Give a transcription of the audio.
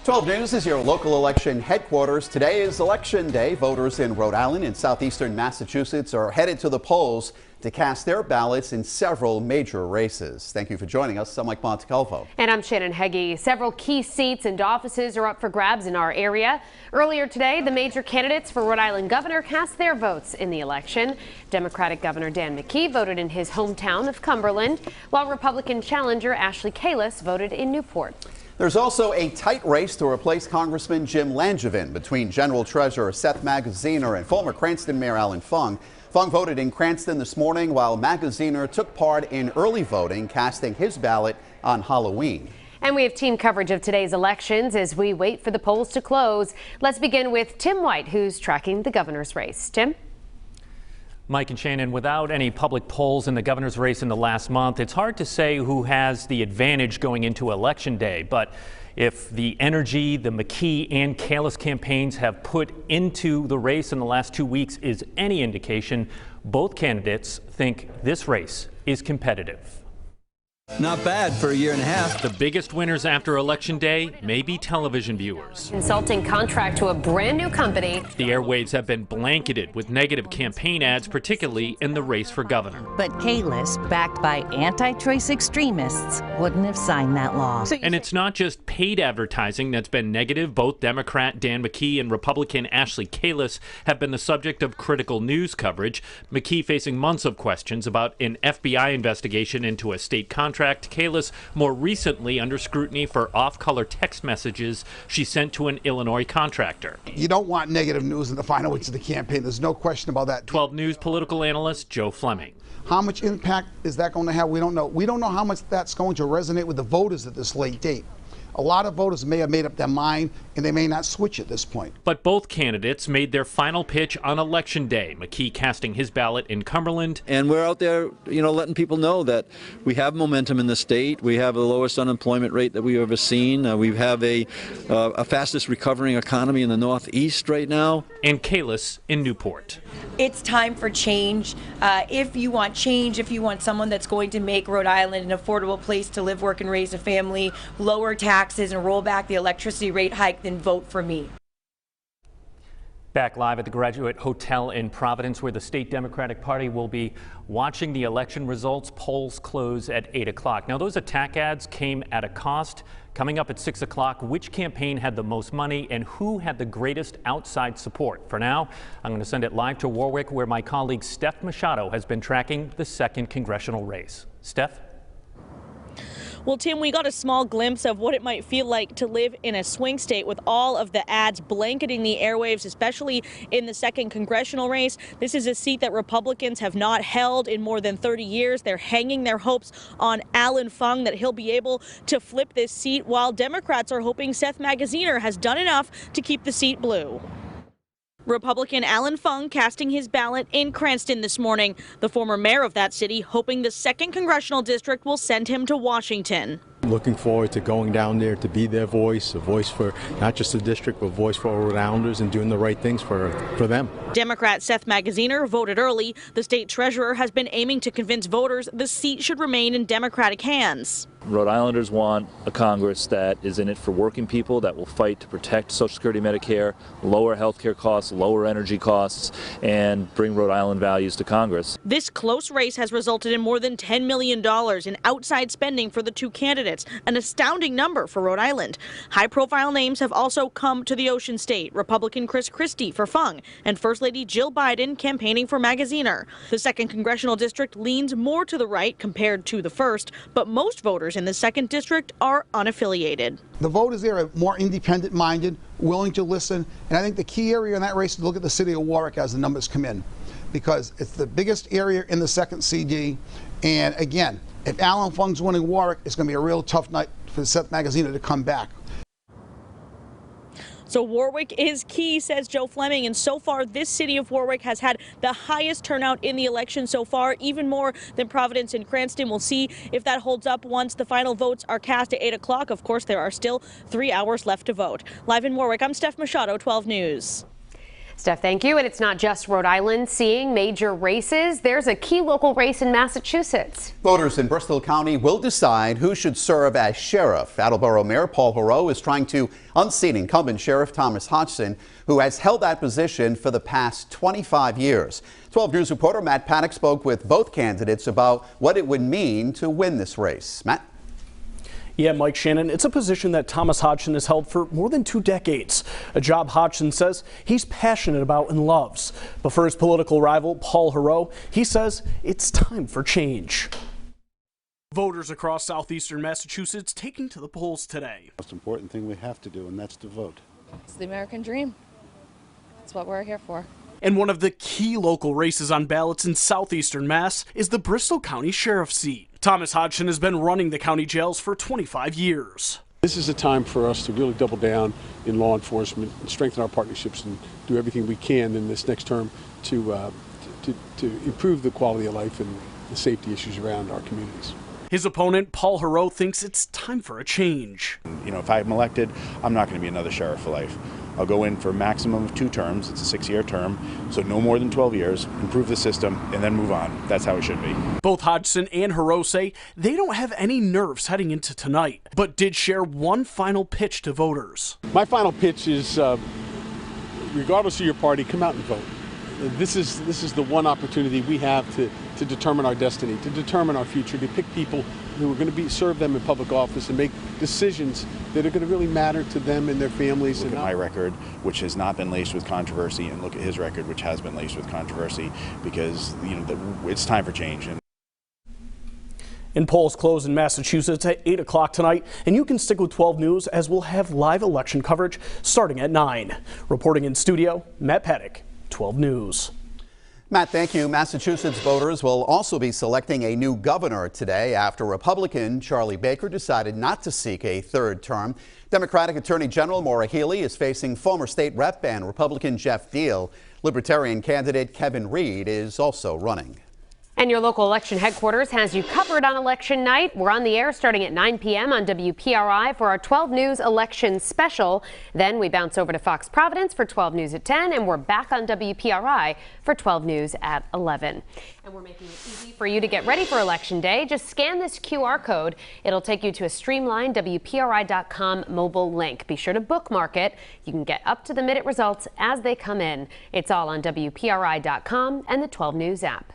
12 News is your local election headquarters. Today is Election Day. Voters in Rhode Island and southeastern Massachusetts are headed to the polls to cast their ballots in several major races. Thank you for joining us. I'm Mike Montecalvo. And I'm Shannon Heggie. Several key seats and offices are up for grabs in our area. Earlier today, the major candidates for Rhode Island governor cast their votes in the election. Democratic Governor Dan McKee voted in his hometown of Cumberland, while Republican challenger Ashley Kalus voted in Newport. There's also a tight race to replace Congressman Jim Langevin between General Treasurer Seth Magaziner and former Cranston Mayor Alan Fung. Fung voted in Cranston this morning, while Magaziner took part in early voting, casting his ballot on Halloween. And we have team coverage of today's elections as we wait for the polls to close. Let's begin with Tim White, who's tracking the governor's race. Tim? Mike and Shannon, without any public polls in the governor's race in the last month, it's hard to say who has the advantage going into Election Day. But if the energy the McKee and Kalus campaigns have put into the race in the last 2 weeks is any indication, both candidates think this race is competitive. Not bad for a year and a half. The biggest winners after Election Day may be television viewers. Consulting contract to a brand new company. The airwaves have been blanketed with negative campaign ads, particularly in the race for governor. But Kalus, backed by anti-choice extremists, wouldn't have signed that law. And it's not just paid advertising that's been negative. Both Democrat Dan McKee and Republican Ashley Kalus have been the subject of critical news coverage. McKee facing months of questions about an FBI investigation into a state contract. Kalus more recently under scrutiny for off-color text messages she sent to an Illinois contractor. You don't want negative news in the final weeks of the campaign. There's no question about that. 12 News political analyst Joe Fleming. How much impact is that going to have? We don't know. We don't know how much that's going to resonate with the voters at this late date. A lot of voters may have made up their mind, and they may not switch at this point. But both candidates made their final pitch on Election Day. McKee casting his ballot in Cumberland. And we're out there, letting people know that we have momentum in the state. We have the lowest unemployment rate that we've ever seen. We have a fastest recovering economy in the Northeast right now. And Kalus in Newport. It's time for change. If you want change, if you want someone that's going to make Rhode Island an affordable place to live, work, and raise a family, lower taxes, and roll back the electricity rate hike, then vote for me. Back live at the Graduate Hotel in Providence, where the state Democratic Party will be watching the election results. Polls close at 8 o'clock. Now, those attack ads came at a cost. Coming up at 6 o'clock, which campaign had the most money and who had the greatest outside support? For now, I'm going to send it live to Warwick, where my colleague Steph Machado has been tracking the 2nd congressional race. Steph? Well, Tim, we got a small glimpse of what it might feel like to live in a swing state with all of the ads blanketing the airwaves, especially in the 2nd congressional race. This is a seat that Republicans have not held in more than 30 years. They're hanging their hopes on Alan Fung that he'll be able to flip this seat, while Democrats are hoping Seth Magaziner has done enough to keep the seat blue. Republican Alan Fung casting his ballot in Cranston this morning. The former mayor of that city hoping the 2nd congressional district will send him to Washington. Looking forward to going down there to be their voice, a voice for not just the district, but a voice for Rhode Islanders and doing the right things for them. Democrat Seth Magaziner voted early. The state treasurer has been aiming to convince voters the seat should remain in Democratic hands. Rhode Islanders want a Congress that is in it for working people, that will fight to protect Social Security, Medicare, lower health care costs, lower energy costs, and bring Rhode Island values to Congress. This close race has resulted in more than $10 million in outside spending for the two candidates, an astounding number for Rhode Island. High-profile names have also come to the Ocean State. Republican Chris Christie for Fung and First Lady Jill Biden campaigning for Magaziner. The 2nd congressional district leans more to the right compared to the 1st, but most voters in the 2nd district are unaffiliated. The voters there are more independent-minded, willing to listen, and I think the key area in that race is to look at the city of Warwick as the numbers come in, because it's the biggest area in the 2nd CD, and again, if Alan Fung's winning Warwick, it's going to be a real tough night for Seth Magaziner to come back. So Warwick is key, says Joe Fleming, and so far this city of Warwick has had the highest turnout in the election so far, even more than Providence and Cranston. We'll see if that holds up once the final votes are cast at 8 o'clock. Of course, there are still 3 hours left to vote. Live in Warwick, I'm Steph Machado, 12 News. Steph, thank you. And it's not just Rhode Island seeing major races. There's a key local race in Massachusetts. Voters in Bristol County will decide who should serve as sheriff. Attleboro Mayor Paul Heroux is trying to unseat incumbent Sheriff Thomas Hodgson, who has held that position for the past 25 years. 12 News reporter Matt Paddock spoke with both candidates about what it would mean to win this race. Matt? Yeah, Mike, Shannon, it's a position that Thomas Hodgson has held for more than 2 decades, a job Hodgson says he's passionate about and loves. But for his political rival, Paul Heroux, he says it's time for change. Voters across southeastern Massachusetts taking to the polls today. Most important thing we have to do, and that's to vote. It's the American dream. That's what we're here for. And one of the key local races on ballots in southeastern Mass is the Bristol County Sheriff's seat. Thomas Hodgson has been running the county jails for 25 years. This is a time for us to really double down in law enforcement and strengthen our partnerships and do everything we can in this next term to improve the quality of life and the safety issues around our communities. His opponent, Paul Heroux, thinks it's time for a change. You know, if I'm elected, I'm not going to be another sheriff for life. I'll go in for a maximum of 2 terms. It's a 6-year term, so no more than 12 years, improve the system, and then move on. That's how it should be. Both Hodgson and Heroux say they don't have any nerves heading into tonight, but did share one final pitch to voters. My final pitch is, regardless of your party, come out and vote. This is the one opportunity we have to determine our destiny, to determine our future, to pick people who are going to serve them in public office and make decisions that are going to really matter to them and their families. Look at my record, which has not been laced with controversy, and look at his record, which has been laced with controversy, because it's time for change. And polls close in Massachusetts at 8 o'clock tonight, and you can stick with 12 News as we'll have live election coverage starting at 9. Reporting in studio, Matt Paddock, 12 News. Matt, thank you. Massachusetts voters will also be selecting a new governor today after Republican Charlie Baker decided not to seek a 3rd term. Democratic Attorney General Maura Healey is facing former state rep and Republican Jeff Deal. Libertarian candidate Kevin Reed is also running. And your local election headquarters has you covered on election night. We're on the air starting at 9 p.m. on WPRI for our 12 News election special. Then we bounce over to Fox Providence for 12 News at 10, and we're back on WPRI for 12 News at 11. And we're making it easy for you to get ready for Election Day. Just scan this QR code. It'll take you to a streamlined WPRI.com mobile link. Be sure to bookmark it. You can get up-to-the-minute results as they come in. It's all on WPRI.com and the 12 News app.